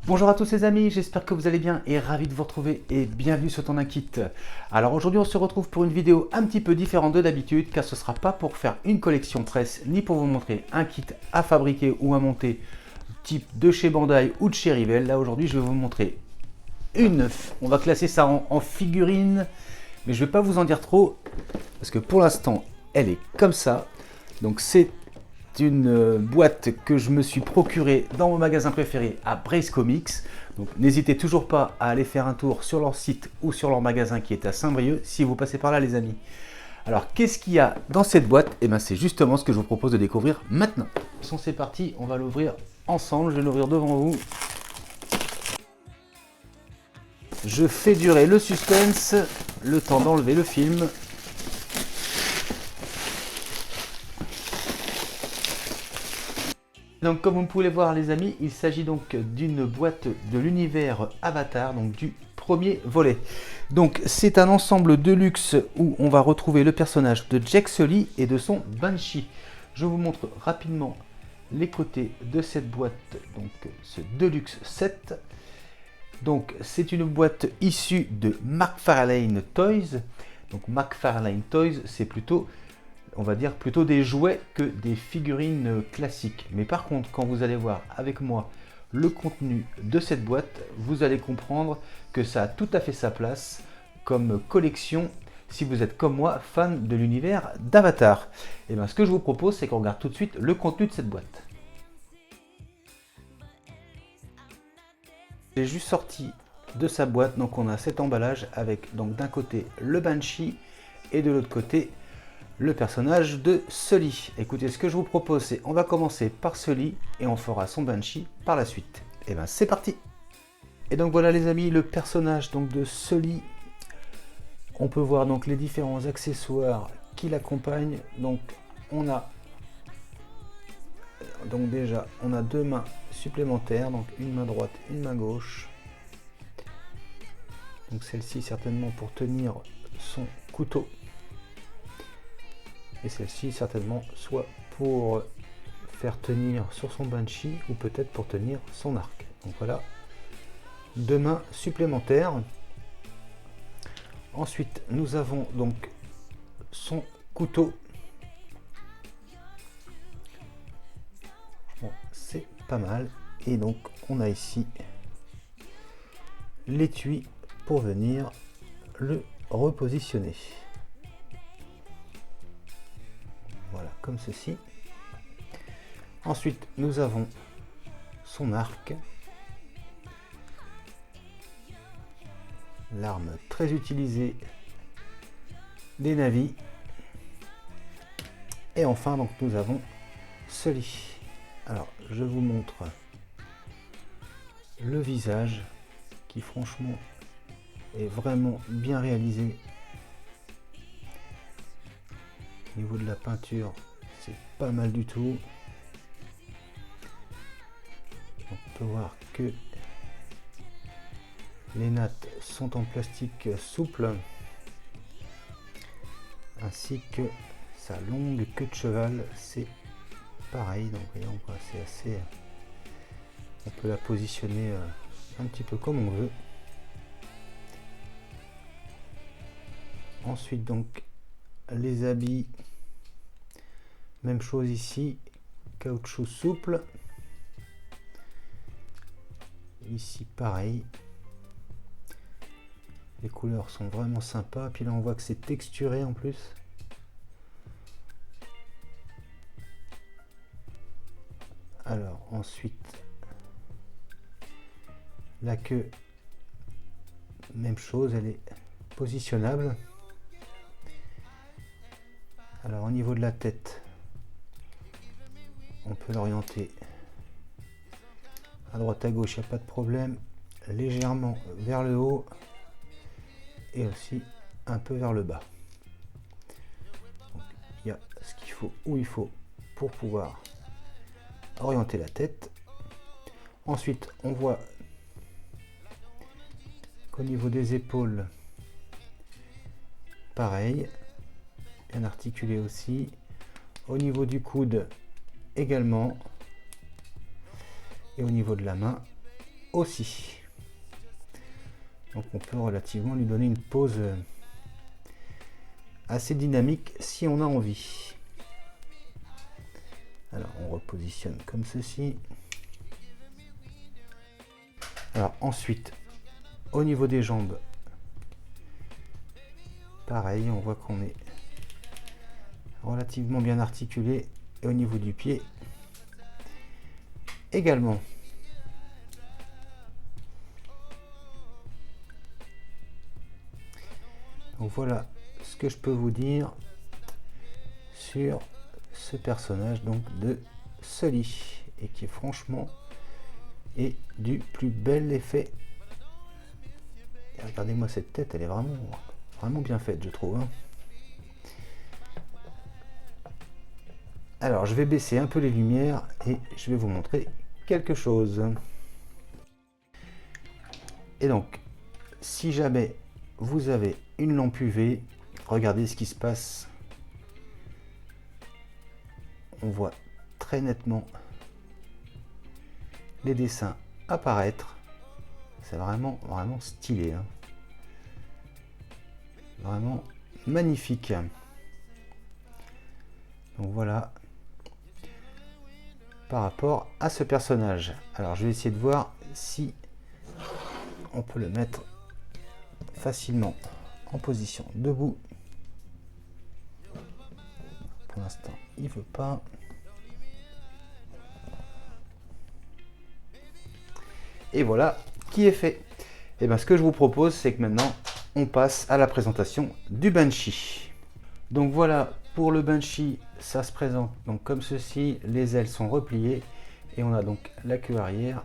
Bonjour à tous les amis, j'espère que vous allez bien et ravi de vous retrouver et bienvenue sur Ton Kit. Alors aujourd'hui on se retrouve pour une vidéo un petit peu différente de d'habitude car ce ne sera pas pour faire une collection presse ni pour vous montrer un kit à fabriquer ou à monter type de chez Bandai ou de chez Revell. Là aujourd'hui je vais vous montrer on va classer ça en figurine, mais je ne vais pas vous en dire trop parce que pour l'instant elle est comme ça. Donc c'est une boîte que je me suis procurée dans mon magasin préféré à Brace Comics. Donc n'hésitez toujours pas à aller faire un tour sur leur site ou sur leur magasin qui est à Saint-Brieuc si vous passez par là les amis. Alors qu'est-ce qu'il y a dans cette boîte? Et bien c'est justement ce que je vous propose de découvrir maintenant. C'est parti, on va l'ouvrir ensemble, je vais l'ouvrir devant vous. Je fais durer le suspense, le temps d'enlever le film. Donc comme vous pouvez le voir les amis, il s'agit donc d'une boîte de l'univers Avatar, donc du premier volet. Donc c'est un ensemble de luxe où on va retrouver le personnage de Jake Sully et de son Banshee. Je vous montre rapidement les côtés de cette boîte, donc ce Deluxe 7. Donc c'est une boîte issue de McFarlane Toys. Donc McFarlane Toys, c'est plutôt, on va dire, plutôt des jouets que des figurines classiques. Mais par contre, quand vous allez voir avec moi le contenu de cette boîte, vous allez comprendre que ça a tout à fait sa place comme collection si vous êtes comme moi fan de l'univers d'Avatar. Et bien ce que je vous propose, c'est qu'on regarde tout de suite le contenu de cette boîte. J'ai juste sorti de sa boîte, donc on a cet emballage avec donc d'un côté le Banshee et de l'autre côté le personnage de Sully. Écoutez, ce que je vous propose, c'est on va commencer par Sully et on fera son Banshee par la suite. Et bien c'est parti. Et donc voilà les amis, le personnage donc de Sully. On peut voir donc les différents accessoires qui l'accompagnent. Donc on a déjà on a deux mains supplémentaires, donc une main droite, une main gauche. Donc celle-ci certainement pour tenir son couteau. Et celle-ci certainement soit pour faire tenir sur son Banshee ou peut-être pour tenir son arc. Donc voilà, deux mains supplémentaires. Ensuite nous avons donc son couteau. Bon, c'est pas mal. Et donc on a ici l'étui pour venir le repositionner. Voilà, comme ceci. Ensuite, nous avons son arc. L'arme très utilisée des navires. Et enfin, donc, nous avons Sully. Alors, je vous montre le visage qui, franchement, est vraiment bien réalisé. Au niveau de la peinture, c'est pas mal du tout. On peut voir que les nattes sont en plastique souple, ainsi que sa longue queue de cheval, c'est pareil. Donc voyons, c'est assez. On peut la positionner un petit peu comme on veut. Ensuite donc les habits, même chose ici, caoutchouc souple. Ici pareil. Les couleurs sont vraiment sympas. Puis là on voit que c'est texturé en plus. Alors ensuite la queue, même chose, elle est positionnable. Alors au niveau de la tête, on peut l'orienter à droite à gauche, il n'y a pas de problème, légèrement vers le haut et aussi un peu vers le bas. Donc, il y a ce qu'il faut où il faut pour pouvoir orienter la tête. Ensuite on voit qu'au niveau des épaules, pareil, bien articulé aussi. Au niveau du coude également. Et au niveau de la main aussi. Donc on peut relativement lui donner une pose assez dynamique si on a envie. Alors on repositionne comme ceci. Alors ensuite, au niveau des jambes, pareil, on voit qu'on est relativement bien articulé. Et au niveau du pied, également. Donc voilà ce que je peux vous dire sur ce personnage donc de Sully, et qui est franchement est du plus bel effet. Et regardez-moi cette tête, elle est vraiment bien faite, je trouve, hein. Alors je vais baisser un peu les lumières et je vais vous montrer quelque chose. Et donc si jamais vous avez une lampe UV, regardez ce qui se passe. On voit très nettement les dessins apparaître. C'est vraiment stylé, hein. Vraiment magnifique. Donc voilà par rapport à ce personnage. Alors je vais essayer de voir si on peut le mettre facilement en position debout. Pour l'instant il veut pas. Et voilà qui est fait. Et bien ce que je vous propose, c'est que maintenant on passe à la présentation du Banshee. Donc voilà, pour le Banshee, ça se présente donc comme ceci. Les ailes sont repliées et on a donc la queue arrière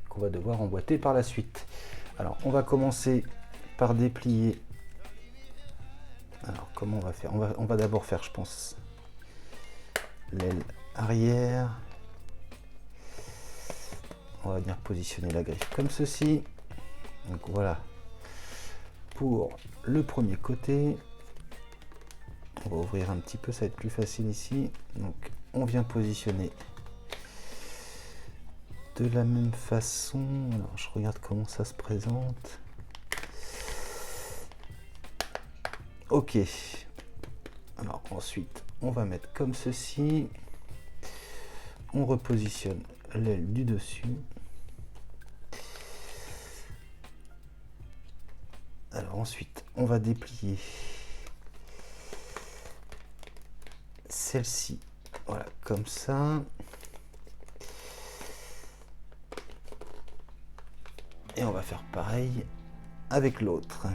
qu'on va devoir emboîter par la suite. Alors on va commencer par déplier. Alors comment on va faire? On va d'abord faire, je pense, l'aile arrière. On va venir positionner la griffe comme ceci. Donc voilà pour le premier côté. On va ouvrir un petit peu, ça va être plus facile ici. Donc on vient positionner de la même façon. Alors je regarde comment ça se présente. Ok. Alors ensuite on va mettre comme ceci. On repositionne l'aile du dessus. Alors ensuite on va déplier celle-ci, voilà, comme ça. Et on va faire pareil avec l'autre.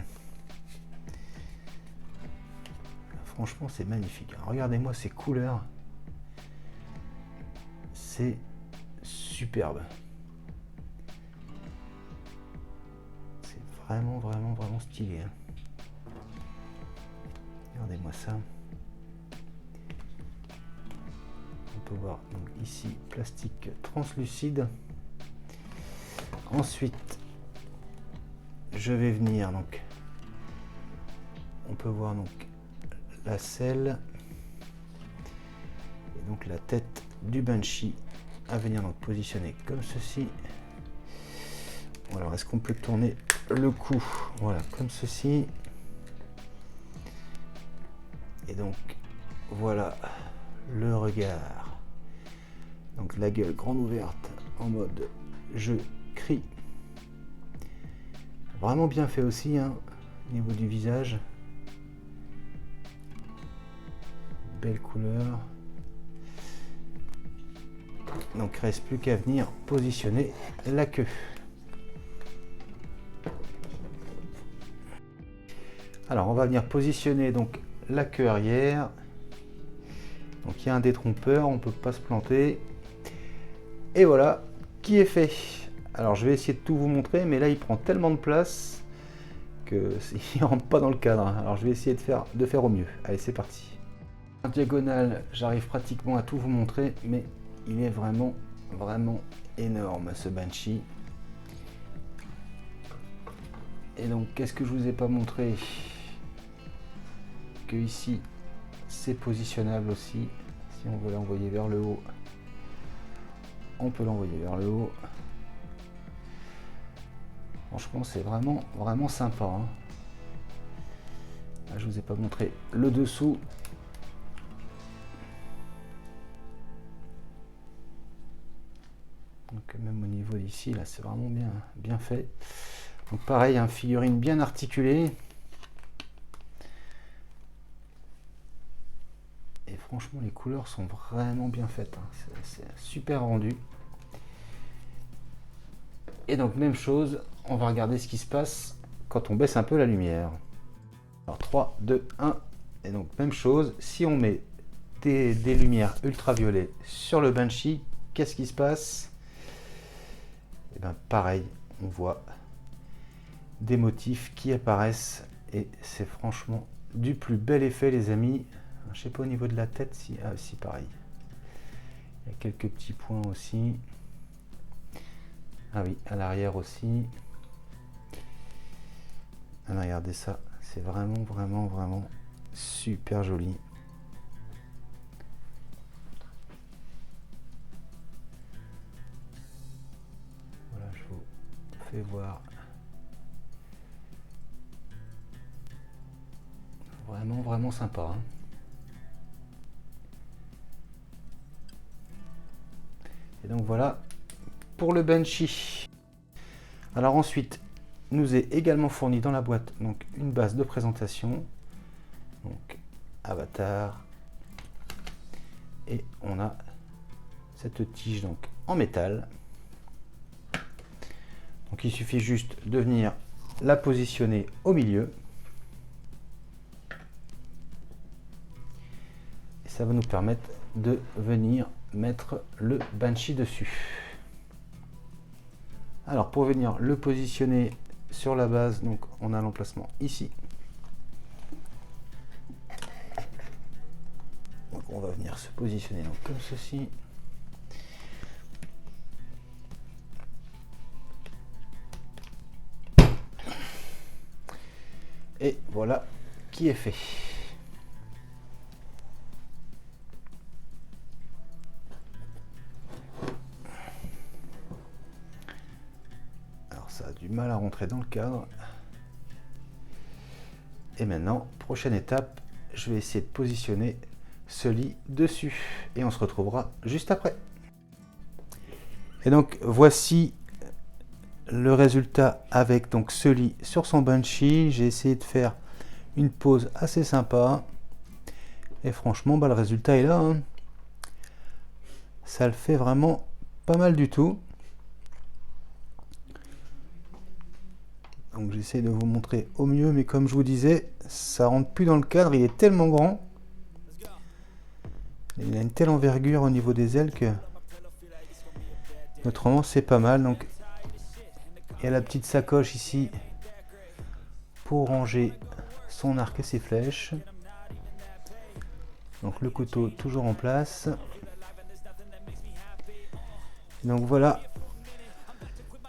Franchement c'est magnifique. Regardez-moi ces couleurs. C'est superbe. C'est vraiment stylé, hein. Regardez-moi ça. On peut voir donc ici plastique translucide. Ensuite je vais venir donc, on peut voir donc la selle et donc la tête du Banshee à venir donc positionner comme ceci. Alors est-ce qu'on peut tourner le cou? Voilà, comme ceci. Et donc voilà le regard, donc la gueule grande ouverte en mode je crie. Vraiment bien fait aussi, hein, au niveau du visage. Belle couleur. Donc il reste plus qu'à venir positionner la queue. Alors on va venir positionner donc la queue arrière. Donc il y a un détrompeur, on ne peut pas se planter. Et voilà qui est fait. Alors je vais essayer de tout vous montrer, mais là il prend tellement de place que il rentre pas dans le cadre. Alors je vais essayer de faire au mieux. Allez, c'est parti. En diagonale, j'arrive pratiquement à tout vous montrer, mais il est vraiment énorme ce Banshee. Et donc qu'est-ce que je vous ai pas montré? Que ici c'est positionnable aussi. Si on veut l'envoyer vers le haut, on peut l'envoyer vers le haut. Franchement, c'est vraiment sympa, hein. Là, je vous ai pas montré le dessous. Donc même au niveau d'ici, là, c'est vraiment bien fait. Donc pareil, une figurine bien articulée. Et franchement, les couleurs sont vraiment bien faites, hein. C'est super rendu. Et donc même chose, on va regarder ce qui se passe quand on baisse un peu la lumière. Alors 3, 2, 1. Et donc même chose, si on met des lumières ultraviolets sur le Banshee, qu'est-ce qui se passe? Et bien pareil, on voit des motifs qui apparaissent et c'est franchement du plus bel effet, les amis. Je sais pas au niveau de la tête si... Ah si, pareil. Il y a quelques petits points aussi. Ah oui, à l'arrière aussi. Ah, regardez ça, c'est vraiment super joli. Voilà, je vous fais voir. Vraiment sympa, hein. Et donc voilà pour le Banshee. Alors ensuite, nous est également fourni dans la boîte donc une base de présentation, donc avatar, et on a cette tige donc en métal. Donc il suffit juste de venir la positionner au milieu et ça va nous permettre de venir mettre le Banshee dessus. Alors pour venir le positionner sur la base, donc on a l'emplacement ici. Donc on va venir se positionner donc comme ceci. Et voilà qui est fait. Alors ça a du mal à rentrer dans le cadre. Et maintenant, prochaine étape, je vais essayer de positionner ce lit dessus. Et on se retrouvera juste après. Et donc voici le résultat avec donc ce lit sur son Banshee. J'ai essayé de faire une pose assez sympa. Et franchement, bah, le résultat est là, hein. Ça le fait vraiment pas mal du tout. Donc j'essaie de vous montrer au mieux, mais comme je vous disais, ça rentre plus dans le cadre, il est tellement grand. Il a une telle envergure au niveau des ailes que autrement c'est pas mal. Donc il y a la petite sacoche ici pour ranger son arc et ses flèches. Donc le couteau toujours en place. Donc voilà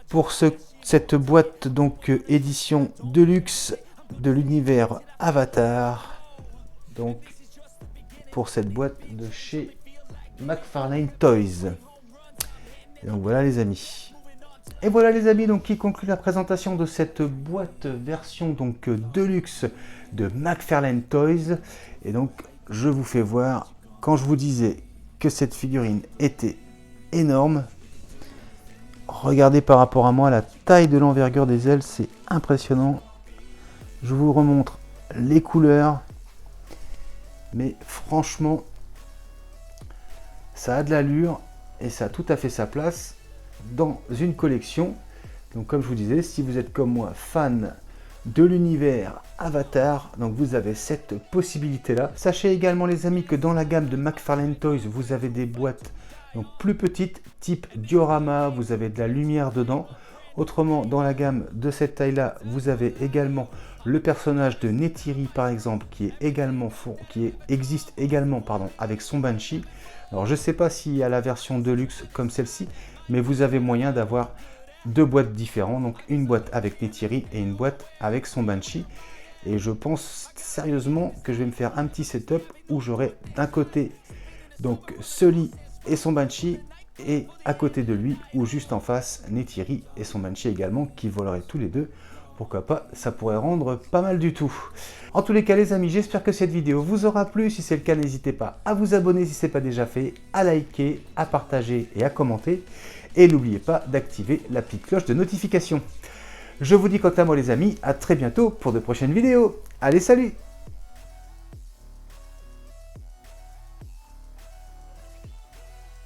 pour cette boîte donc édition Deluxe de l'univers Avatar. Donc pour cette boîte de chez McFarlane Toys. Et donc voilà les amis. Et voilà les amis, donc qui conclut la présentation de cette boîte version donc Deluxe de McFarlane Toys. Et donc je vous fais voir, quand je vous disais que cette figurine était énorme, regardez par rapport à moi la taille de l'envergure des ailes, c'est impressionnant. Je vous remontre les couleurs, mais franchement ça a de l'allure et ça a tout à fait sa place dans une collection. Donc comme je vous disais, si vous êtes comme moi fan de l'univers Avatar, donc vous avez cette possibilité là. Sachez également les amis que dans la gamme de McFarlane Toys, vous avez des boîtes donc plus petites type diorama, vous avez de la lumière dedans. Autrement, dans la gamme de cette taille là, vous avez également le personnage de Neytiri par exemple, existe également avec son Banshee. Alors je ne sais pas s'il y a la version Deluxe comme celle-ci, mais vous avez moyen d'avoir deux boîtes différentes, donc une boîte avec Neytiri et une boîte avec son Banshee. Et je pense sérieusement que je vais me faire un petit setup où j'aurai d'un côté donc ce lit et son Banshee, et à côté de lui ou juste en face, Neytiri et son Banshee également qui voleraient tous les deux. Pourquoi pas, ça pourrait rendre pas mal du tout. En tous les cas les amis, j'espère que cette vidéo vous aura plu. Si c'est le cas, n'hésitez pas à vous abonner si ce n'est pas déjà fait, à liker, à partager et à commenter. Et n'oubliez pas d'activer la petite cloche de notification. Je vous dis quant à moi les amis, à très bientôt pour de prochaines vidéos. Allez, salut!